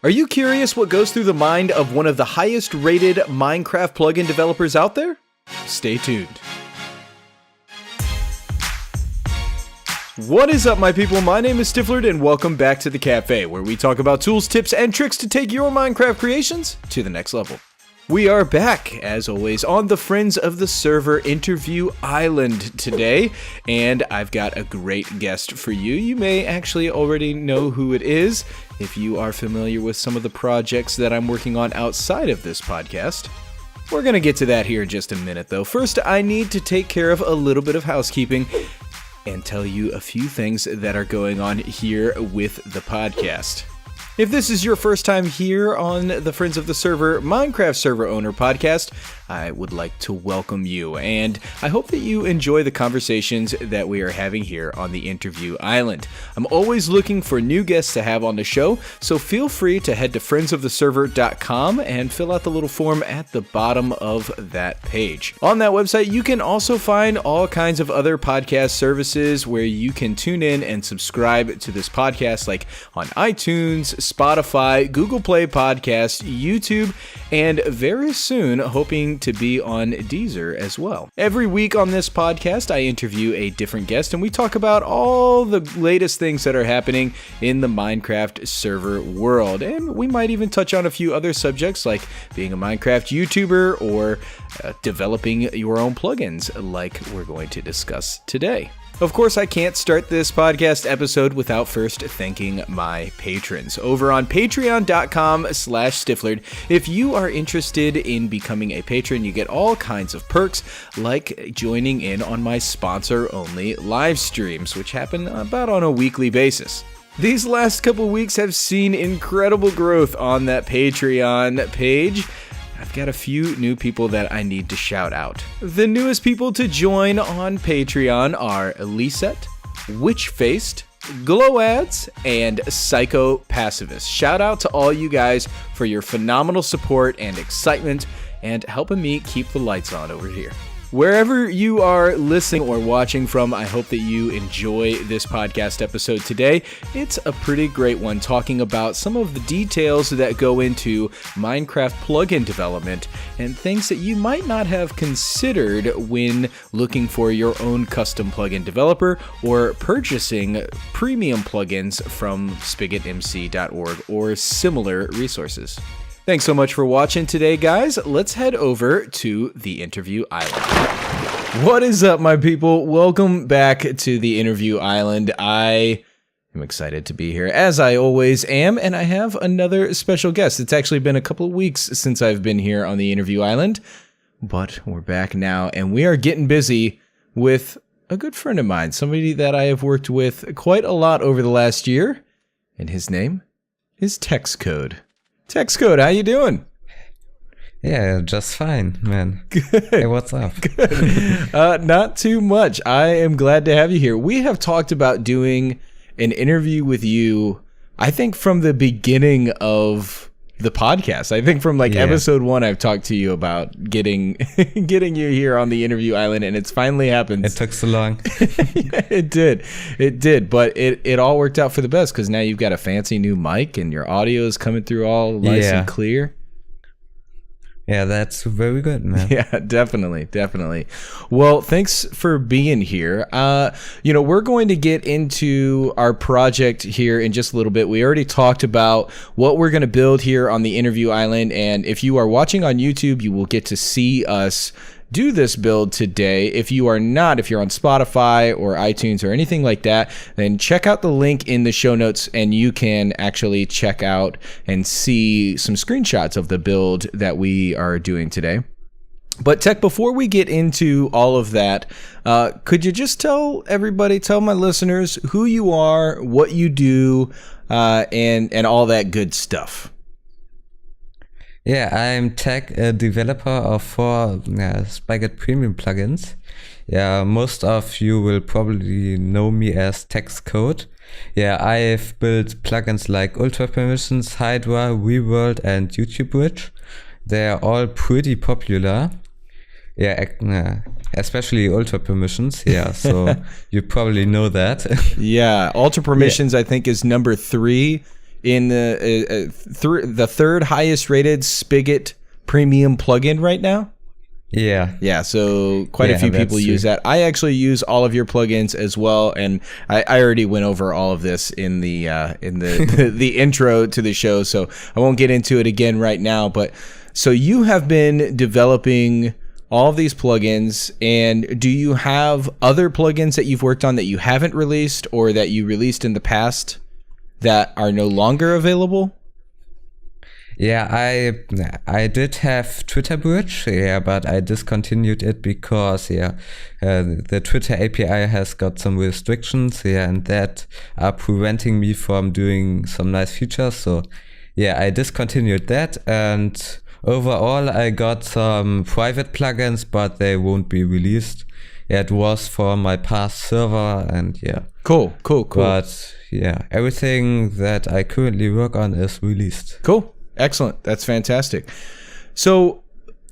Are you curious what goes through the mind of one of the highest rated Minecraft plugin developers out there? Stay tuned. What is up, my people? My name is Stifflered, and welcome back to the cafe, where we talk about tools, tips, and tricks to take your Minecraft creations to the next level. We are back, as always, on the Friends of the Server Interview Island today, and I've got a great guest for you. You may actually already know who it is if you are familiar with some of the projects that I'm working on outside of this podcast. We're going to get to that here in just a minute, though. First, I need to take care of a little bit of housekeeping and tell you a few things that are going on here with the podcast. If this is your first time here on the Friends of the Server Minecraft Server Owner podcast, I would like to welcome you, and I hope that you enjoy the conversations that we are having here on the Interview Island. I'm always looking for new guests to have on the show, so feel free to head to friendsoftheserver.com and fill out the little form at the bottom of that page. On that website, you can also find all kinds of other podcast services where you can tune in and subscribe to this podcast, like on iTunes, Spotify, Google Play Podcasts, YouTube, and very soon hoping to be on Deezer as well. Every week on this podcast, I interview a different guest and we talk about all the latest things that are happening in the Minecraft server world. And we might even touch on a few other subjects like being a Minecraft YouTuber or developing your own plugins like we're going to discuss today. Of course, I can't start this podcast episode without first thanking my patrons. Over on patreon.com/Stifflered, if you are interested in becoming a patron, you get all kinds of perks, like joining in on my sponsor-only live streams, which happen about on a weekly basis. These last couple weeks have seen incredible growth on that Patreon page. I've got a few new people that I need to shout out. The newest people to join on Patreon are Lisette, Witch-Faced, Glowads, and Psycho Pacifist. Shout out to all you guys for your phenomenal support and excitement and helping me keep the lights on over here. Wherever you are listening or watching from, I hope that you enjoy this podcast episode today. It's a pretty great one, talking about some of the details that go into Minecraft plugin development and things that you might not have considered when looking for your own custom plugin developer or purchasing premium plugins from SpigotMC.org or similar resources. Thanks so much for watching today, guys. Let's head over to the Interview Island. What is up, my people? Welcome back to the Interview Island. I am excited to be here, as I always am, and I have another special guest. It's actually been a couple of weeks since I've been here on the Interview Island, but we're back now, and we are getting busy with a good friend of mine, somebody that I have worked with quite a lot over the last year, and his name is TechsCode. TechsCode, how you doing? Yeah, just fine, man. Good. Hey, what's up? Good. Not too much. I am glad to have you here. We have talked about doing an interview with you, I think from the beginning of the podcast. I think from episode 1, I've talked to you about getting you here on the Interview Island, and it's finally happened. It took so long. Yeah, it did, but it all worked out for the best because now you've got a fancy new mic and your audio is coming through all nice and clear. Yeah, that's very good, man. Yeah, definitely. Well, thanks for being here. We're going to get into our project here in just a little bit. We already talked about what we're going to build here on the Interview Island, and if you are watching on YouTube, you will get to see us do this build today. If you are not, if you're on Spotify or iTunes or anything like that, then check out the link in the show notes and you can actually check out and see some screenshots of the build that we are doing today. But Tech, before we get into all of that, could you just tell my listeners who you are, what you do, and all that good stuff? Yeah, I'm tech developer of 4 Spigot premium plugins. Yeah, most of you will probably know me as TechsCode. Yeah, I've built plugins like Ultra Permissions, Hydra, Reworld, and YouTube Bridge. They're all pretty popular. Yeah, especially Ultra Permissions. Yeah, so you probably know that. Yeah, Ultra Permissions I think is number 3 in the third highest rated Spigot premium plugin right now. Yeah, so quite a few people use that. I actually use all of your plugins as well, and I already went over all of this in the the intro to the show, so I won't get into it again right now. But so you have been developing all of these plugins, and do you have other plugins that you've worked on that you haven't released or that you released in the past that are no longer available? Yeah, I did have Twitter Bridge, but I discontinued it because the Twitter API has got some restrictions, and that are preventing me from doing some nice features. So I discontinued that, and overall I got some private plugins, but they won't be released. It was for my past server, and Cool. But everything that I currently work on is released. Cool. Excellent. That's fantastic. So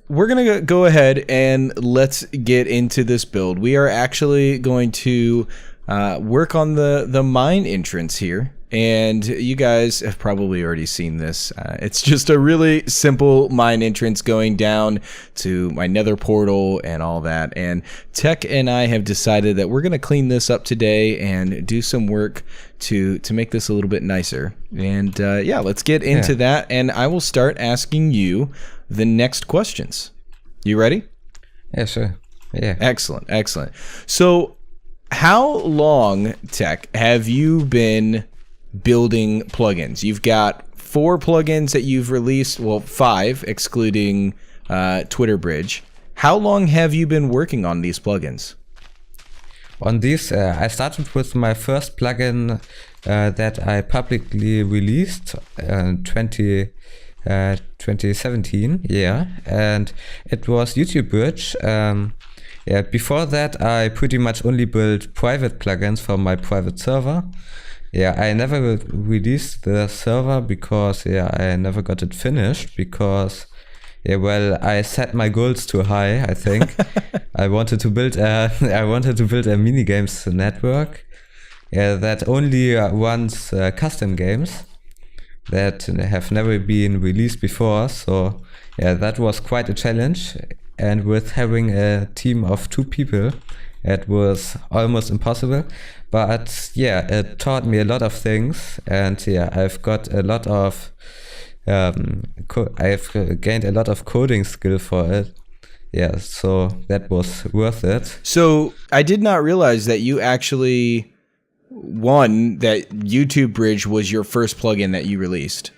we're going to go ahead and let's get into this build. We are actually going to work on the mine entrance here. And you guys have probably already seen this. It's just a really simple mine entrance going down to my nether portal and all that. And Tech and I have decided that we're going to clean this up today and do some work to make this a little bit nicer. And let's get into that. And I will start asking you the next questions. You ready? Yeah, sure. Yeah. Excellent. So how long, Tech, have you been building plugins? You've got 4 plugins that you've released, well, 5 excluding Twitter Bridge. How long have you been working on these plugins? On these, I started with my first plugin that I publicly released in 2017, and it was YouTube Bridge. Before that, I pretty much only built private plugins for my private server. I never released the server because I never got it finished because I set my goals too high, I think. I wanted to build a mini games network that only runs custom games that have never been released before. So that was quite a challenge, and with having a team of 2 people, it was almost impossible. But it taught me a lot of things, and I've got a lot of I've gained a lot of coding skill for it. So that was worth it. So I did not realize that you actually that YouTube Bridge was your first plugin that you released.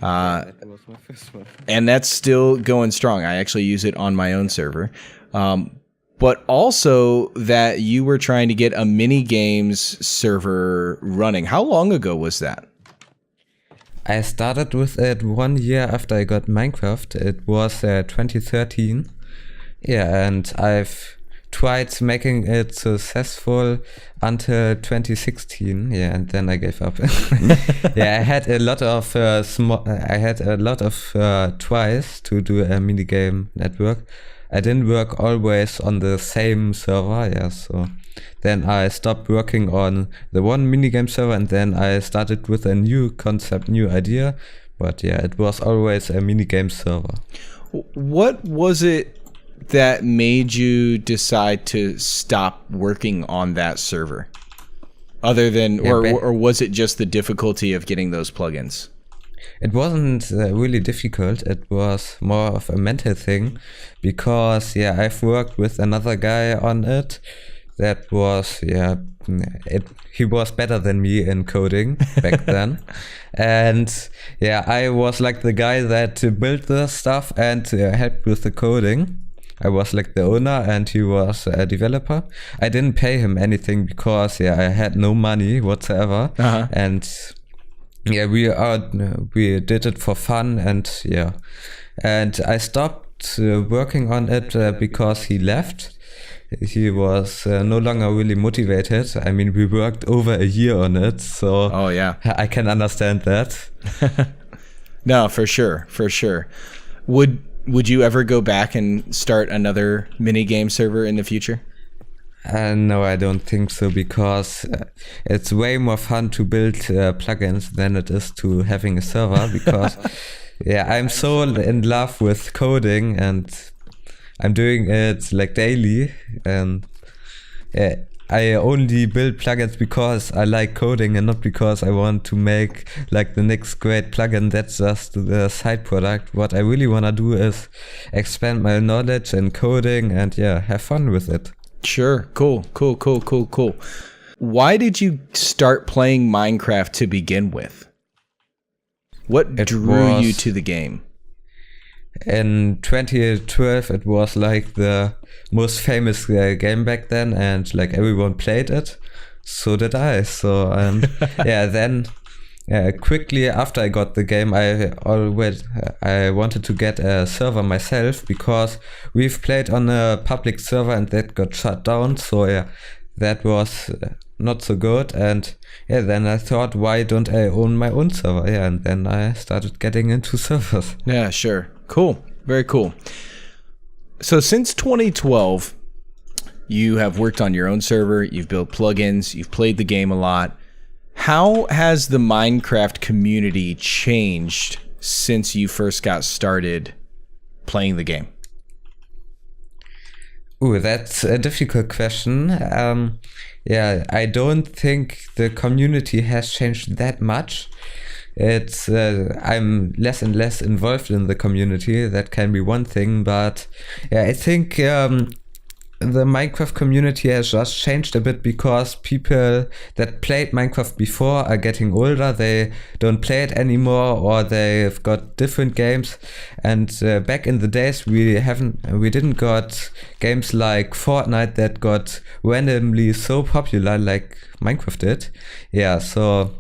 That was my first one. And that's still going strong. I actually use it on my own server. But also that you were trying to get a mini games server running. How long ago was that? I started with it 1 year after I got Minecraft. It was 2013. And I've tried making it successful until 2016. And then I gave up. I had a lot of tries to do a minigame network. I didn't work always on the same server, so then I stopped working on the one minigame server, and then I started with a new concept, new idea, but it was always a minigame server. What was it that made you decide to stop working on that server? Other than, or was it just the difficulty of getting those plugins? It wasn't really difficult. It was more of a mental thing because I've worked with another guy on it that was he was better than me in coding back then. And I was like the guy that built the stuff and helped with the coding. I was like the owner and he was a developer. I didn't pay him anything because I had no money whatsoever. And we did it for fun, and I stopped working on it because he left. He was no longer really motivated. I mean, we worked over a year on it, so I can understand that. No, for sure. Would you ever go back and start another mini game server in the future? No, I don't think so, because it's way more fun to build plugins than it is to having a server, because yeah, I'm so in love with coding and I'm doing it like daily, and I only build plugins because I like coding and not because I want to make like the next great plugin. That's just the side product. What I really want to do is expand my knowledge in coding and yeah, have fun with it. Sure. Cool. Why did you start playing Minecraft to begin with? What drew you to the game? In 2012, it was like the most famous game back then, and like everyone played it. So did I. So yeah, then quickly after I got the game, I wanted to get a server myself, because we've played on a public server and that got shut down. So yeah, that was not so good. And yeah, then I thought, why don't I own my own server? Yeah, and then I started getting into servers. Yeah, sure. Cool. Very cool. So since 2012, you have worked on your own server, you've built plugins, you've played the game a lot. How has the Minecraft community changed since you first got started playing the game? Ooh, that's a difficult question. Yeah, I don't think the community has changed that much. It's I'm less and less involved in the community. That can be one thing, but yeah, I think the Minecraft community has just changed a bit, because people that played Minecraft before are getting older. They don't play it anymore, or they've got different games. And back in the days, we didn't got games like Fortnite that got randomly so popular like Minecraft did. Yeah, so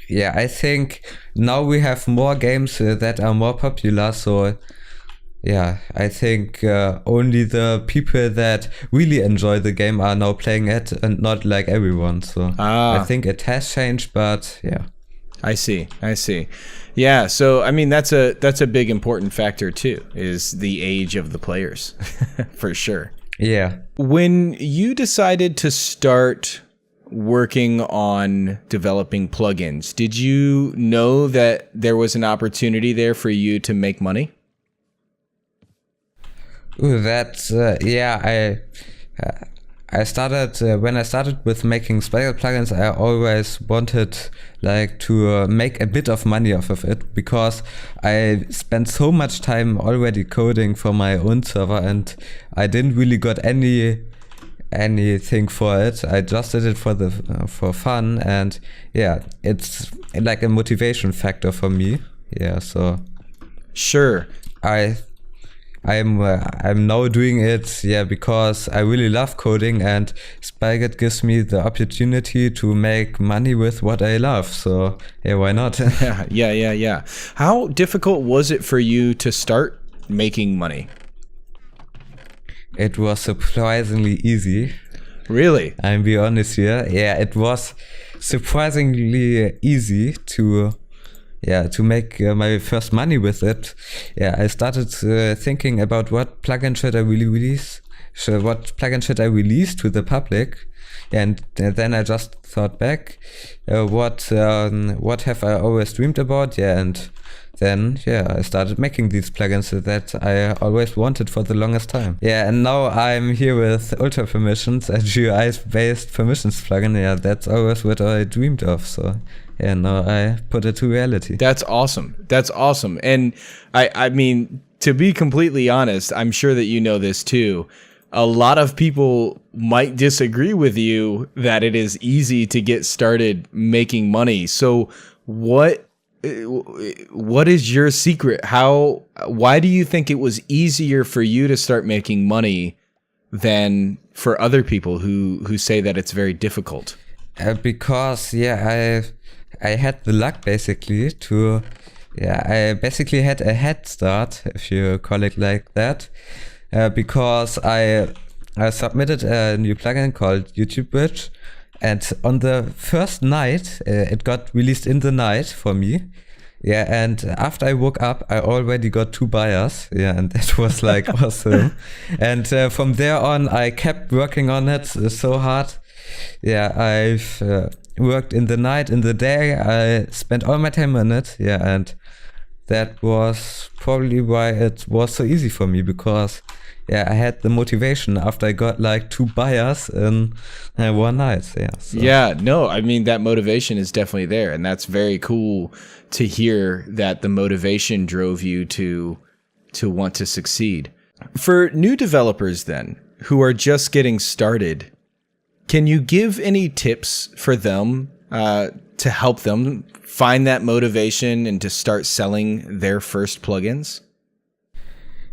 yeah, I think now we have more games that are more popular. So yeah, I think only the people that really enjoy the game are now playing it, and not like everyone. So I think it has changed, but yeah. I see. Yeah, so I mean that's a big important factor too, is the age of the players. For sure. Yeah. When you decided to start working on developing plugins, did you know that there was an opportunity there for you to make money? Ooh, that's yeah. I started when I started with making Spigot plugins. I always wanted like to make a bit of money off of it, because I spent so much time already coding for my own server, and I didn't really got anything for it. I just did it for fun, and yeah, it's like a motivation factor for me. Yeah, so sure. I'm now doing it, yeah, because I really love coding, and Spigot gives me the opportunity to make money with what I love. So yeah, why not? Yeah. How difficult was it for you to start making money? It was surprisingly easy. Really? I'll be honest here. Yeah, it was surprisingly easy to make my first money with it. Yeah, I started thinking about what plugin should I really release. What plugin should I release to the public? And then I just thought back, what have I always dreamed about? Yeah, and then I started making these plugins that I always wanted for the longest time. Yeah, and now I'm here with Ultra Permissions, a GUI-based permissions plugin. Yeah, that's always what I dreamed of. So yeah, now I put it to reality. That's awesome. And I mean, to be completely honest, I'm sure that you know this too. A lot of people might disagree with you that it is easy to get started making money. So what is your secret? Why do you think it was easier for you to start making money than for other people who say that it's very difficult? Because I had the luck basically to I basically had a head start, if you call it like that, because I submitted a new plugin called YouTube Bridge, and on the first night it got released in the night for me. Yeah, and after I woke up, I already got 2 buyers. Yeah, and that was like awesome. And from there on, I kept working on it so hard. Yeah, I've worked in the night, in the day. I spent all my time on it. Yeah, and that was probably why it was so easy for me, because yeah, I had the motivation after I got like 2 buyers in one night. Yeah. So. Yeah, no, I mean, that motivation is definitely there. And that's very cool to hear that the motivation drove you to want to succeed. For new developers then, who are just getting started, can you give any tips for them to help them find that motivation and to start selling their first plugins?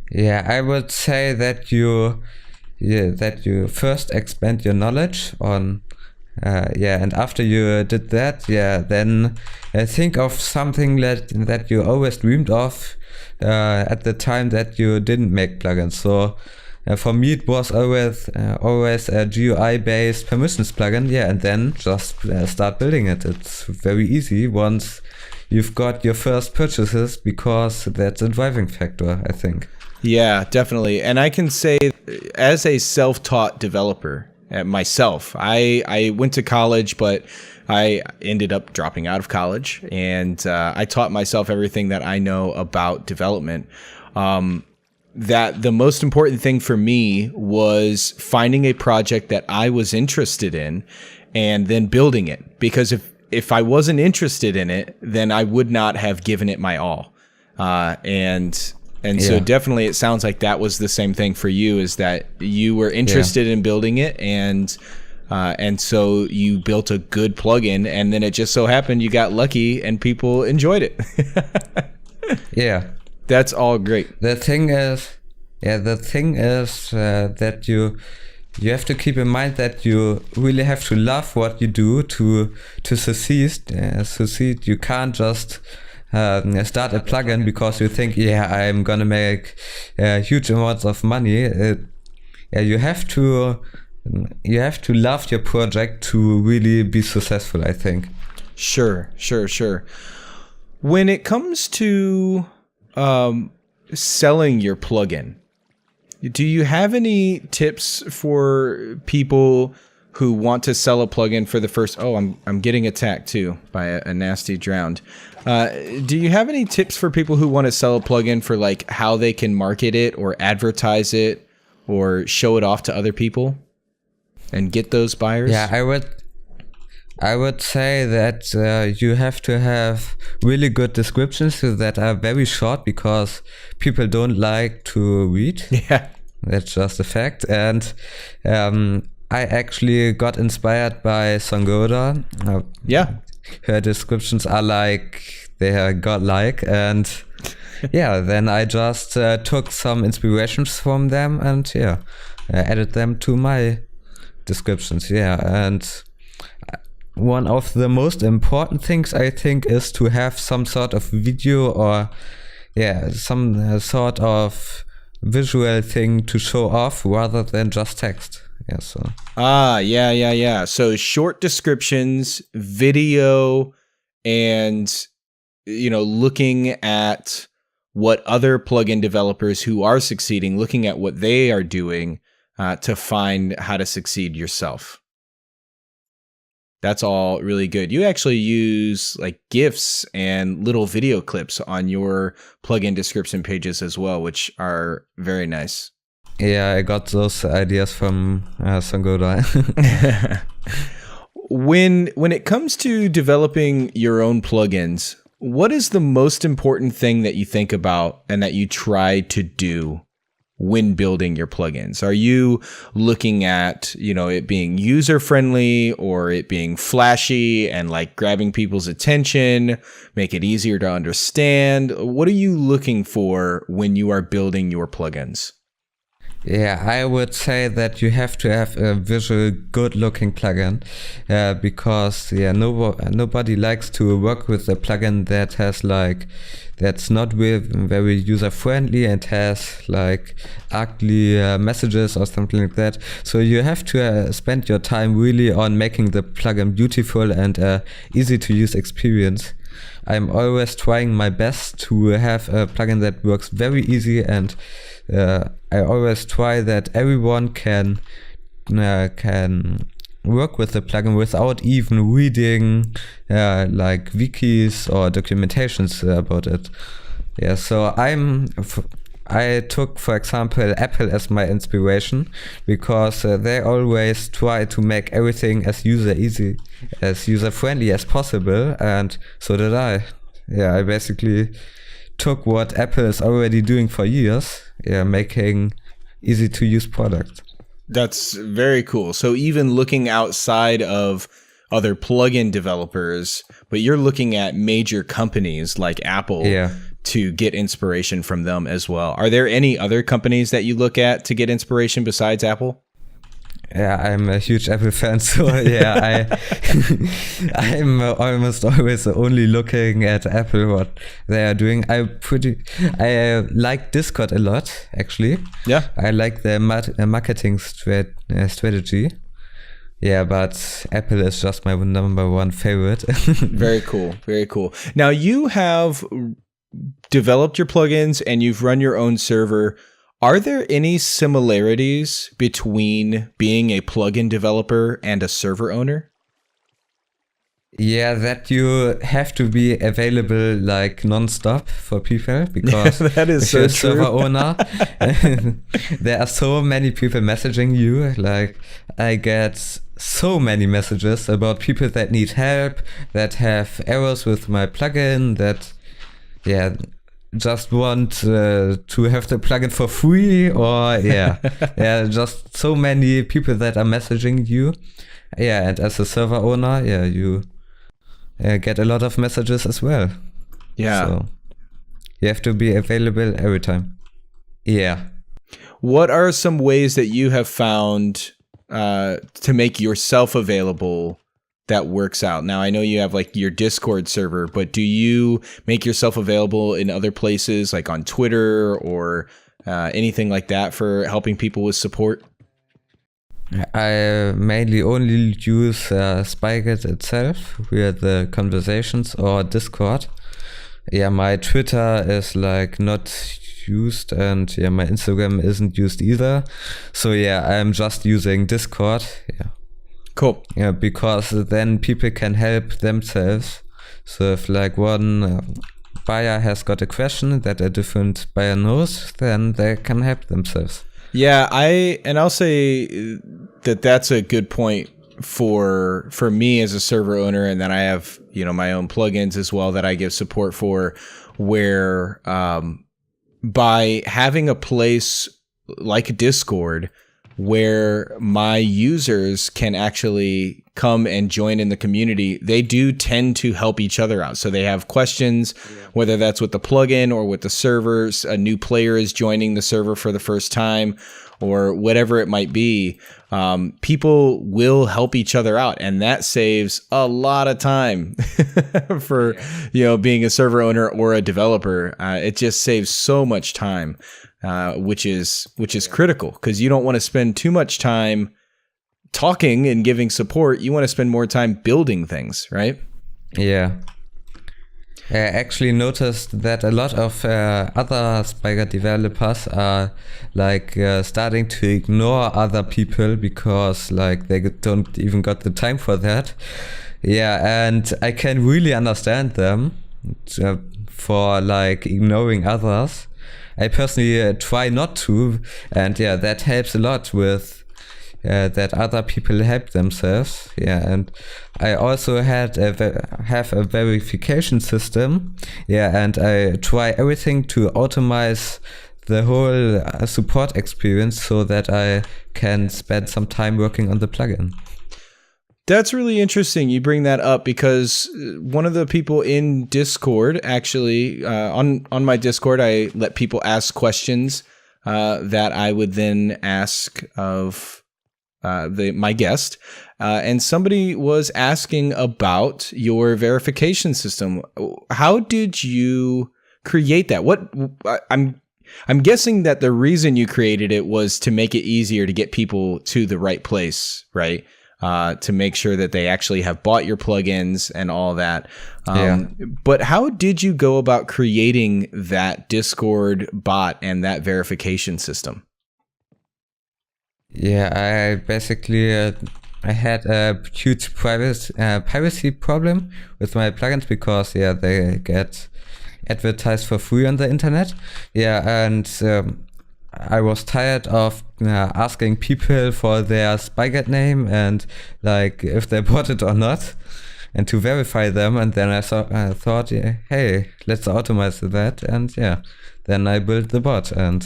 Yeah, I would say that you first expand your knowledge on and after you did that, then think of something that you always dreamed of at the time that you didn't make plugins. So for me, it was always a GUI based permissions plugin. Yeah, and then just start building it. It's very easy once you've got your first purchases, because that's a driving factor, I think. Yeah, definitely. And I can say, as a self-taught developer myself, I went to college, but I ended up dropping out of college, and I taught myself everything that I know about development. That the most important thing for me was finding a project that I was interested in and then building it. Because if I wasn't interested in it, then I would not have given it my all. And so definitely it sounds like that was the same thing for you, is that you were interested in building it, and so you built a good plugin, and then it just so happened you got lucky and people enjoyed it. Yeah. That's all great. The thing is that you have to keep in mind that you really have to love what you do to succeed. You can't just start a plugin because you think, I'm gonna make huge amounts of money. You have to love your project to really be successful, I think. Sure. When it comes to selling your plugin, do you have any tips for people who want to sell a plugin for the first? Oh, I'm getting attacked too by a nasty drowned. Do you have any tips for people who want to sell a plugin for like how they can market it or advertise it or show it off to other people and get those buyers? Yeah, I would say that you have to have really good descriptions that are very short, because people don't like to read. Yeah, that's just a fact. And I actually got inspired by Sangoda. Her descriptions are like, they are godlike, and then I just took some inspirations from them and added them to my descriptions. And one of the most important things, I think, is to have some sort of video or some sort of visual thing to show off rather than just text. So short descriptions, video, and looking at what other plugin developers who are succeeding, looking at what they are doing to find how to succeed yourself. That's all really good. You actually use like GIFs and little video clips on your plugin description pages as well, which are very nice. Yeah, I got those ideas from Sangoda. When it comes to developing your own plugins, what is the most important thing that you think about and that you try to do when building your plugins? Are you looking at, it being user-friendly, or it being flashy and like grabbing people's attention, make it easier to understand? What are you looking for when you are building your plugins? Yeah, I would say that you have to have a visual good-looking plugin, because nobody likes to work with a plugin that has that's not very user-friendly and has like ugly messages or something like that. So you have to spend your time really on making the plugin beautiful and easy to use experience. I'm always trying my best to have a plugin that works very easy, and I always try that everyone can work with the plugin without even reading like wikis or documentations about it. Yeah, so I took, for example, Apple as my inspiration, because they always try to make everything as user friendly as possible, and so did I. Yeah, I basically took what Apple is already doing for years, making easy to use products. That's very cool. So even looking outside of other plugin developers, but you're looking at major companies like Apple to get inspiration from them as well. Are there any other companies that you look at to get inspiration besides Apple? Yeah, I'm a huge Apple fan, so yeah, I'm almost always only looking at Apple, what they are doing. I like Discord a lot, actually. Yeah, I like their marketing strategy. Yeah, but Apple is just my number one favorite. Very cool, very cool. Now you have developed your plugins and you've run your own server. Are there any similarities between being a plugin developer and a server owner? Yeah, that you have to be available like non-stop for people, because that is if so you're a true. server owner, there are so many people messaging you. Like, I get so many messages about people that need help, that have errors with my plugin, that just want to have the plugin for free, or just so many people that are messaging you. Yeah, and as a server owner, you get a lot of messages as well. Yeah. So you have to be available every time. Yeah. What are some ways that you have found to make yourself available that works out? Now, I know you have like your Discord server, but do you make yourself available in other places, like on Twitter or anything like that, for helping people with support? I mainly only use Spigot itself with the conversations, or Discord. Yeah, my Twitter is like not used, and my Instagram isn't used either. So I'm just using Discord. Yeah. Cool. Yeah, because then people can help themselves. So if like one buyer has got a question that a different buyer knows, then they can help themselves. Yeah, I'll say that that's a good point for me as a server owner, and then I have, my own plugins as well that I give support for, where by having a place like Discord where my users can actually come and join in the community, they do tend to help each other out. So they have questions, whether that's with the plugin or with the servers, a new player is joining the server for the first time, or whatever it might be. People will help each other out, and that saves a lot of time for being a server owner or a developer. It just saves so much time, which is critical, because you don't want to spend too much time talking and giving support. You want to spend more time building things, right? Yeah. I actually noticed that a lot of other Spigot developers are like starting to ignore other people, because like they don't even got the time for that. Yeah, and I can really understand them for like ignoring others. I personally try not to, and that helps a lot with that other people help themselves. Yeah, and I also have a verification system. Yeah, and I try everything to automate the whole support experience, so that I can spend some time working on the plugin. That's really interesting you bring that up, because one of the people in Discord, actually, on my Discord, I let people ask questions that I would then ask of my guest. And somebody was asking about your verification system. How did you create that? I'm guessing that the reason you created it was to make it easier to get people to the right place, right? to make sure that they actually have bought your plugins and all that. Yeah. But how did you go about creating that Discord bot and that verification system? Yeah, I basically I had a huge piracy problem with my plugins because they get advertised for free on the internet. And I was tired of asking people for their Spigot name and like if they bought it or not, and to verify them. And then I thought, hey, let's automate that. And then I built the bot, and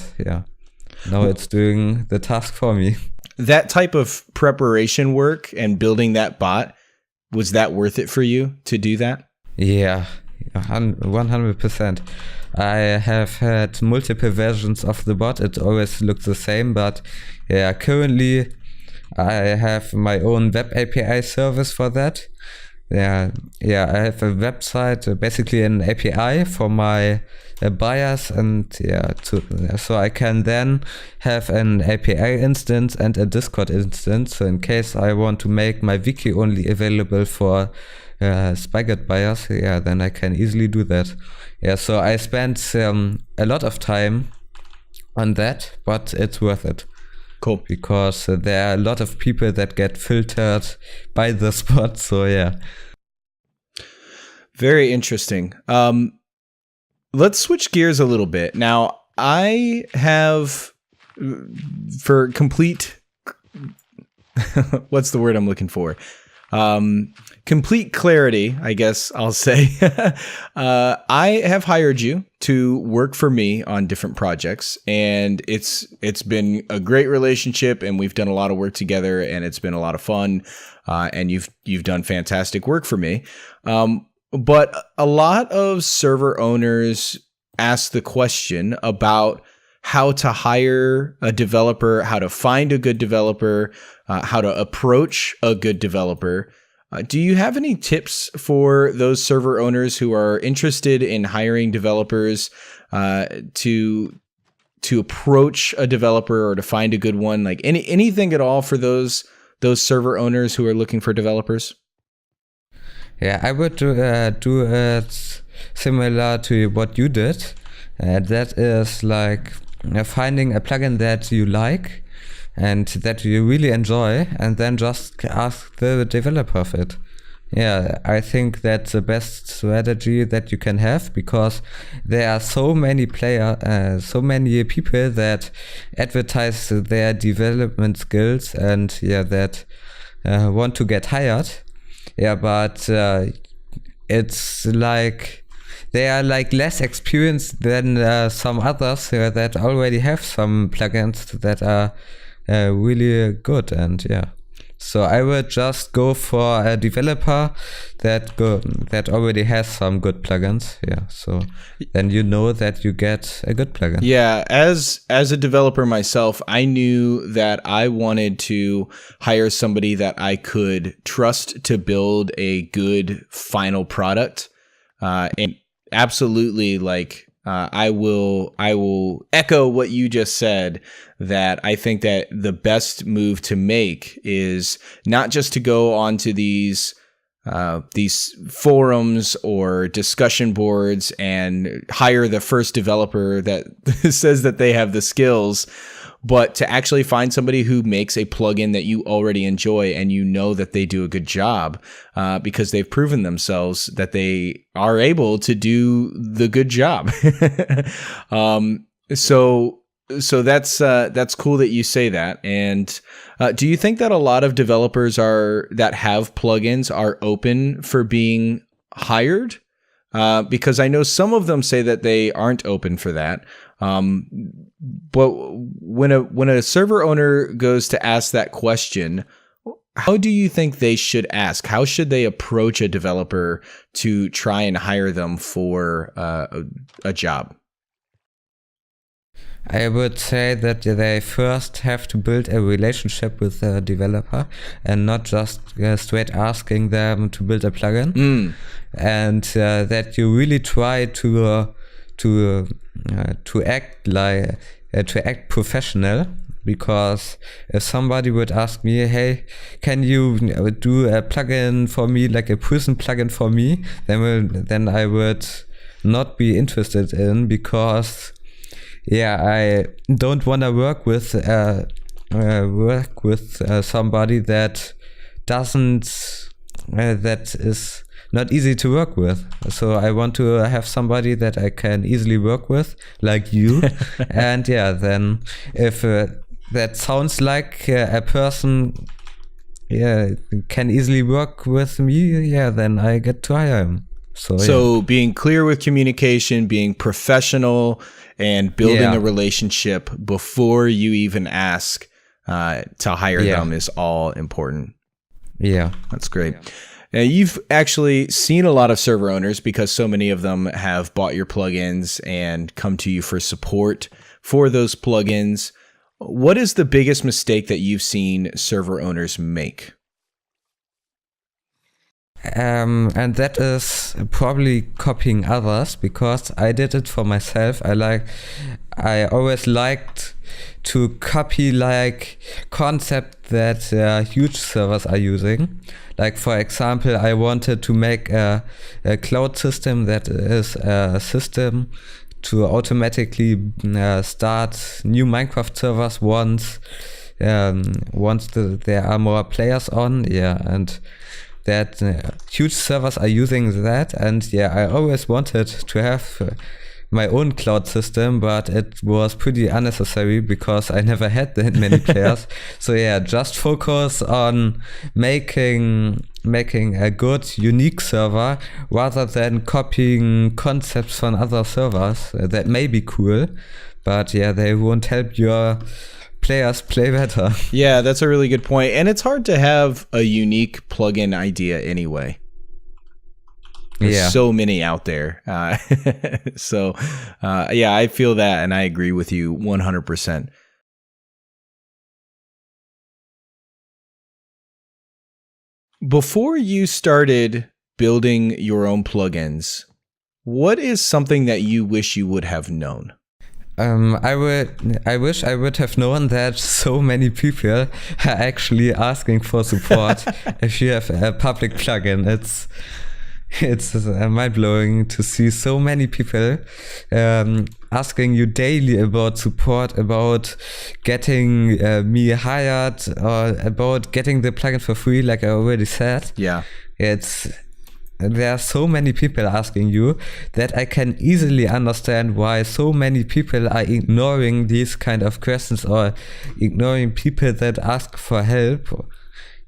now it's doing the task for me. That type of preparation work and building that bot, was that worth it for you to do that? Yeah, 100%. I have had multiple versions of the bot. It always looks the same, but currently I have my own web API service for that. I have a website, basically an API for my buyers, and so I can then have an API instance and a Discord instance. So in case I want to make my wiki only available for Spigot buyers, then I can easily do that. So I spent a lot of time on that, but it's worth it. Cool. Because there are a lot of people that get filtered by the spot. So Very interesting. Let's switch gears a little bit. Now, I have, for complete, what's the word I'm looking for? Complete clarity, I guess I'll say. I have hired you to work for me on different projects, and it's been a great relationship, and we've done a lot of work together, and it's been a lot of fun. And you've done fantastic work for me. But a lot of server owners ask the question about how to hire a developer, how to find a good developer, how to approach a good developer. Do you have any tips for those server owners who are interested in hiring developers to approach a developer or to find a good one? Like anything at all for those server owners who are looking for developers? I would do it similar to what you did. That is like finding a plugin that you like and that you really enjoy, and then just ask the developer of it. I think that's the best strategy that you can have, because there are so many so many people that advertise their development skills and that want to get hired. But it's like they are like less experienced than some others that already have some plugins that are really good. And so I would just go for a developer that already has some good plugins. So then you know that you get a good plugin. As a developer myself, I knew that I wanted to hire somebody that I could trust to build a good final product. And absolutely, I will echo what you just said, that I think that the best move to make is not just to go onto these forums or discussion boards and hire the first developer that says that they have the skills, but to actually find somebody who makes a plugin that you already enjoy and you know that they do a good job, because they've proven themselves that they are able to do the good job. So that's cool that you say that. And do you think that a lot of developers that have plugins are open for being hired? Because I know some of them say that they aren't open for that. But when a server owner goes to ask that question, how do you think they should ask? How should they approach a developer to try and hire them for a job? I would say that they first have to build a relationship with the developer and not just straight asking them to build a plugin, and that you really try to act professional, because if somebody would ask me, hey, can you do a plugin for me, like a prison plugin for me, then I would not be interested in, because I don't want to work with somebody that is not easy to work with. So I want to have somebody that I can easily work with, like you. And then if that sounds like a person can easily work with me, then I get to hire him. So being clear with communication, being professional, and building a relationship before you even ask to hire them is all important. Yeah. That's great. Now, you've actually seen a lot of server owners, because so many of them have bought your plugins and come to you for support for those plugins. What is the biggest mistake that you've seen server owners make? And that is probably copying others, because I did it for myself. I always liked to copy like concept that huge servers are using. Like, for example, I wanted to make a cloud system that is a system to automatically start new Minecraft servers once there are more players on. And that huge servers are using that. And I always wanted to have my own cloud system, but it was pretty unnecessary because I never had that many players. So just focus on making a good, unique server rather than copying concepts from other servers that may be cool, but they won't help your players play better. Yeah, that's a really good point. And it's hard to have a unique plugin idea anyway. There's so many out there. I feel that, and I agree with you 100%. Before you started building your own plugins, what is something that you wish you would have known? I wish I would have known that so many people are actually asking for support if you have a public plugin. It's mind-blowing to see so many people asking you daily about support, about getting me hired, or about getting the plugin for free, like I already said. Yeah. There are so many people asking you that I can easily understand why so many people are ignoring these kind of questions or ignoring people that ask for help.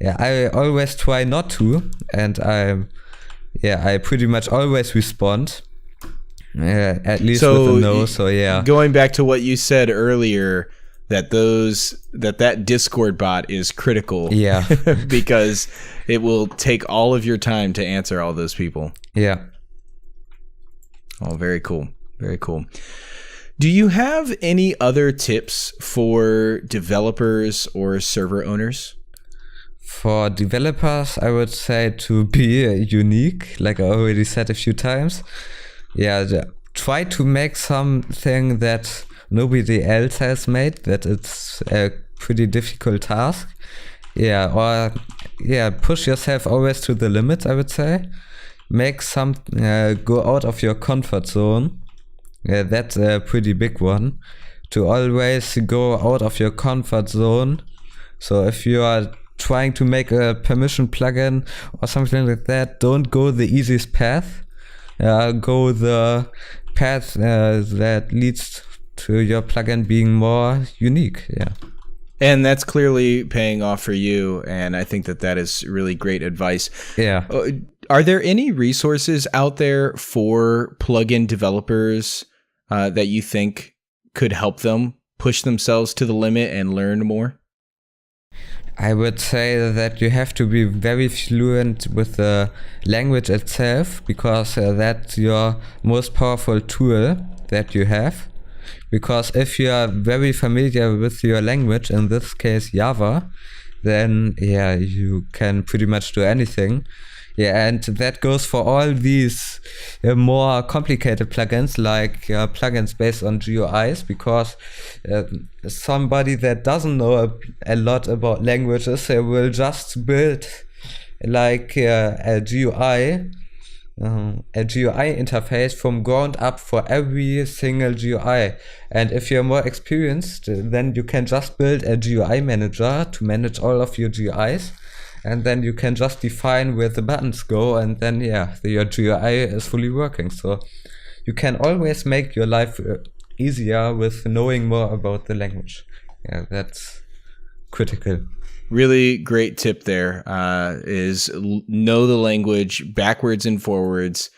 I always try not to, and I pretty much always respond, at least with a no. So going back to what you said earlier, that Discord bot is critical. Yeah. Because it will take all of your time to answer all those people. Yeah. Oh, very cool. Very cool. Do you have any other tips for developers or server owners? For developers, I would say to be unique, like I already said a few times. Try to make something that nobody else has made, that it's a pretty difficult task. Push yourself always to the limit, I would say. Make go out of your comfort zone. That's a pretty big one. To always go out of your comfort zone. So if you are trying to make a permission plugin or something like that, don't go the easiest path. Go the path that leads to your plugin being more unique. And that's clearly paying off for you, and I think that is really great advice. Are there any resources out there for plugin developers that you think could help them push themselves to the limit and learn more? I would say that you have to be very fluent with the language itself, because that's your most powerful tool that you have. Because if you are very familiar with your language, in this case Java, then you can pretty much do anything. Yeah, and that goes for all these more complicated plugins, like plugins based on GUIs, because somebody that doesn't know a lot about languages will just build like a GUI interface from ground up for every single GUI. And if you're more experienced, then you can just build a GUI manager to manage all of your GUIs. And then you can just define where the buttons go, and then your GUI is fully working. So you can always make your life easier with knowing more about the language. Yeah, that's critical. Really great tip there is know the language backwards and forwards.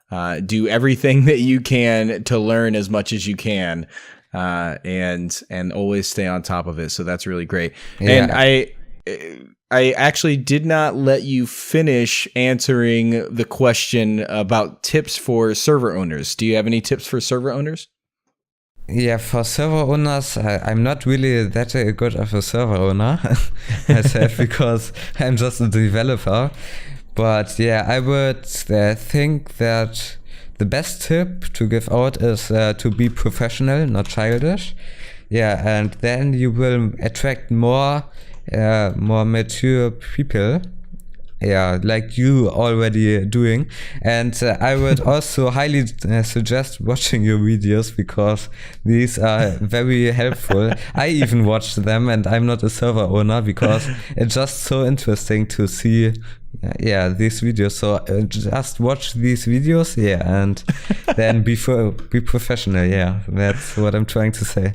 Do everything that you can to learn as much as you can, and always stay on top of it. So that's really great. Yeah. And I actually did not let you finish answering the question about tips for server owners. Do you have any tips for server owners? Yeah, for server owners, I'm not really that good of a server owner myself because I'm just a developer. But yeah, I would think that the best tip to give out is to be professional, not childish. Yeah, and then you will attract more mature people, like you already doing. And I would also highly suggest watching your videos, because these are very helpful. I even watched them, and I'm not a server owner, because it's just so interesting to see these videos. So just watch these videos, and then be professional. That's what I'm trying to say.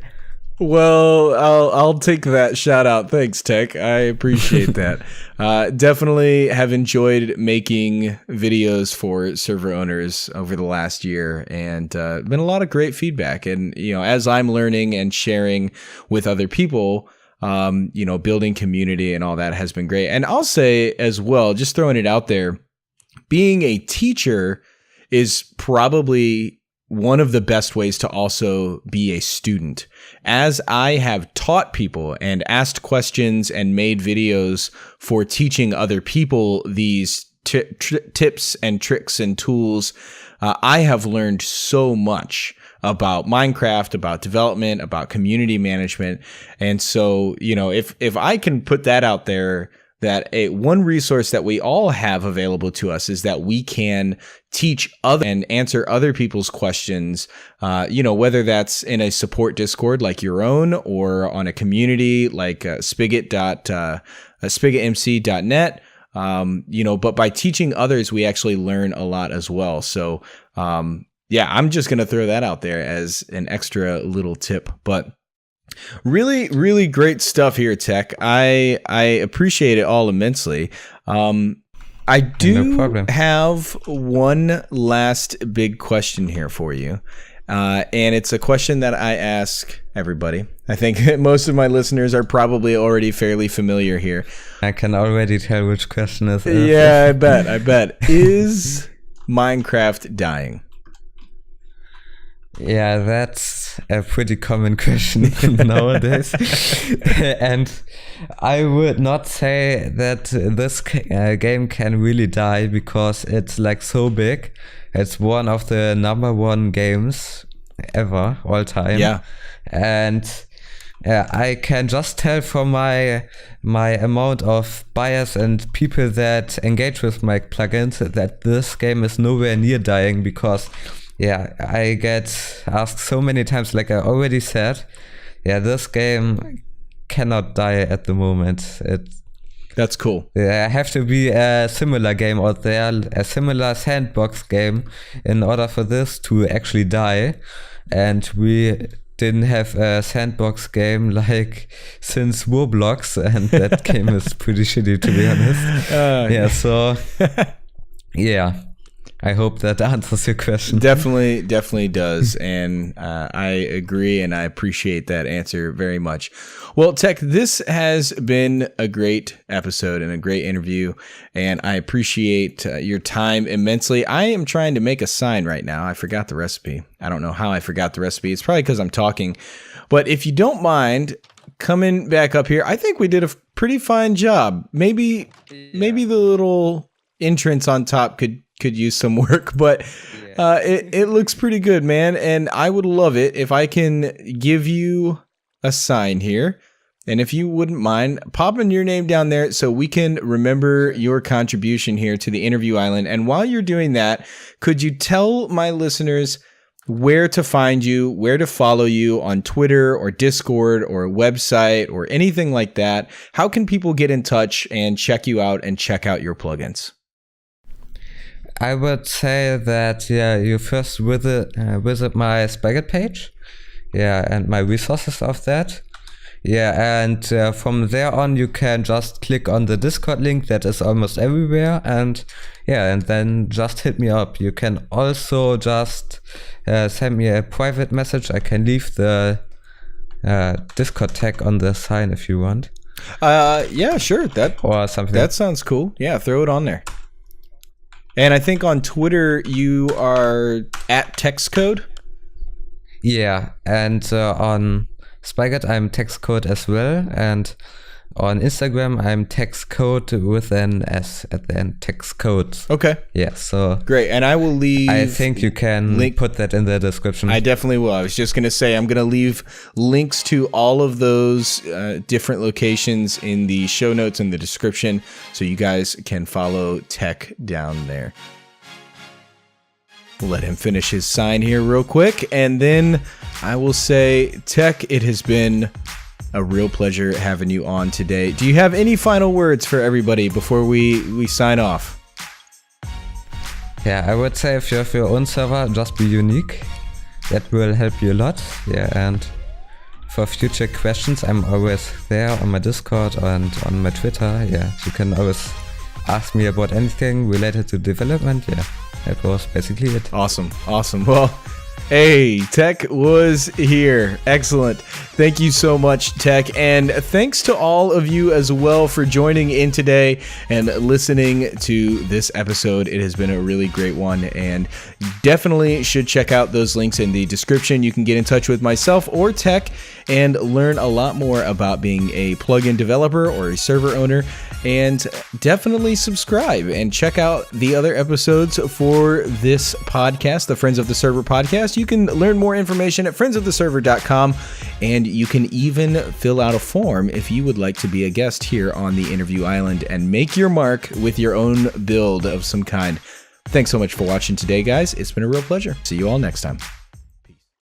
Well, I'll take that shout out. Thanks, Tech. I appreciate that. Definitely have enjoyed making videos for server owners over the last year, and been a lot of great feedback. And as I'm learning and sharing with other people, building community and all that has been great. And I'll say as well, just throwing it out there, being a teacher is probably one of the best ways to also be a student. As I have taught people and asked questions and made videos for teaching other people these tips and tricks and tools, I have learned so much about Minecraft, about development, about community management. And so, if I can put that out there, that one resource that we all have available to us is that we can teach other and answer other people's questions, whether that's in a support Discord like your own, or on a community like SpigotMC.net. But by teaching others, we actually learn a lot as well. So, I'm just going to throw that out there as an extra little tip. But really, really great stuff here, Tech. I appreciate it all immensely. I do have one last big question here for you. And it's a question that I ask everybody. I think most of my listeners are probably already fairly familiar here. I can already tell which question is. Yeah, I bet. Is Minecraft dying? Yeah, that's a pretty common question nowadays. And I would not say that this game can really die, because it's like so big. It's one of the #1 games ever, all time. Yeah. And I can just tell from my amount of buyers and people that engage with my plugins that this game is nowhere near dying, because I get asked so many times, like I already said, this game cannot die at the moment. That's cool. There have to be a similar game out there, a similar sandbox game, in order for this to actually die. And we didn't have a sandbox game like since Roblox, and that game is pretty shitty, to be honest. So I hope that answers your question. Definitely does. And I agree, and I appreciate that answer very much. Well, Tech, this has been a great episode and a great interview, and I appreciate your time immensely. I am trying to make a sign right now. I forgot the recipe. I don't know how I forgot the recipe. It's probably because I'm talking. But if you don't mind coming back up here, I think we did a pretty fine job. Maybe the little entrance on top could use some work, but it looks pretty good, man. And I would love it if I can give you a sign here. And if you wouldn't mind popping your name down there so we can remember your contribution here to the Interview Island. And while you're doing that, could you tell my listeners where to find you, where to follow you on Twitter or Discord or a website or anything like that? How can people get in touch and check you out and check out your plugins? I would say that, you first visit my Spigot page, and my resources of that. And from there on, you can just click on the Discord link that is almost everywhere, and then just hit me up. You can also just send me a private message. I can leave the Discord tag on the sign if you want. Yeah, sure. Or something. That sounds cool. Yeah, throw it on there. And I think on Twitter you are at TechsCode. Yeah, and on Spigot, I'm TechsCode as well, and on Instagram, I'm TechsCode with an S at the end, TechsCode. Okay. Yeah, so... Great, and I will leave... I think you can put that in the description. I definitely will. I was just going to say, I'm going to leave links to all of those different locations in the show notes in the description, so you guys can follow Tech down there. We'll let him finish his sign here real quick, and then I will say, Tech, it has been a real pleasure having you on today. Do you have any final words for everybody before we sign off? Yeah, I would say if you have your own server, just be unique. That will help you a lot. Yeah, and for future questions, I'm always there on my Discord and on my Twitter. Yeah, you can always ask me about anything related to development. Yeah. That was basically it. Awesome. Well, hey, Tech was here. Excellent. Thank you so much, Tech. And thanks to all of you as well for joining in today and listening to this episode. It has been a really great one, and you definitely should check out those links in the description. You can get in touch with myself or Tech and learn a lot more about being a plugin developer or a server owner. And definitely subscribe and check out the other episodes for this podcast, the Friends of the Server podcast. You can learn more information at friendsoftheserver.com, and you can even fill out a form if you would like to be a guest here on the Interview Island and make your mark with your own build of some kind. Thanks so much for watching today, guys. It's been a real pleasure. See you all next time.